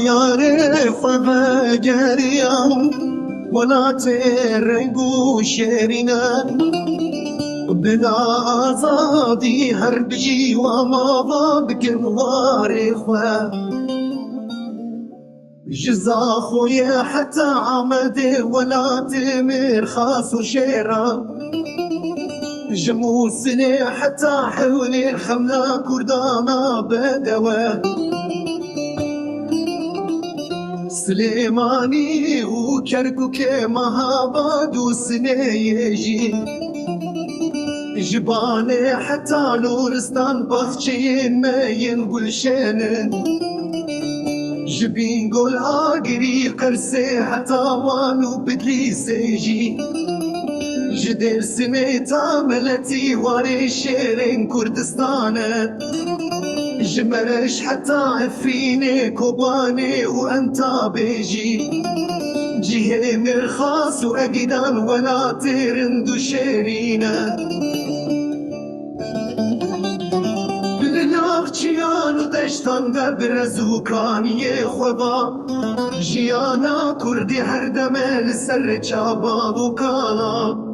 يعرف بجريان ولا ترنقو شيرنا بلا آزادي هربجي وما بابك وارخوا جزا خويا حتى عمد ولا تمر خاص وشيرا جموسني حتى حولي الخملة كردانا بدوا سليماني وكركوك مهاباد وسنيجي جباني حتى نورستان بخشين ما ينقل شنن جبين قول آقري قرسي حتى وانو بدلي سيجي جدير سميتا ملتي واري شيرين كردستان جمرش حتى فيني كوباني وانتا بيجي جيه مرخاص واقدان ولا ترندو شيرينا ناخچیان و دشتان در برزوکانی خوبا جیانا کردی هر دمه لسر چاباد و کالا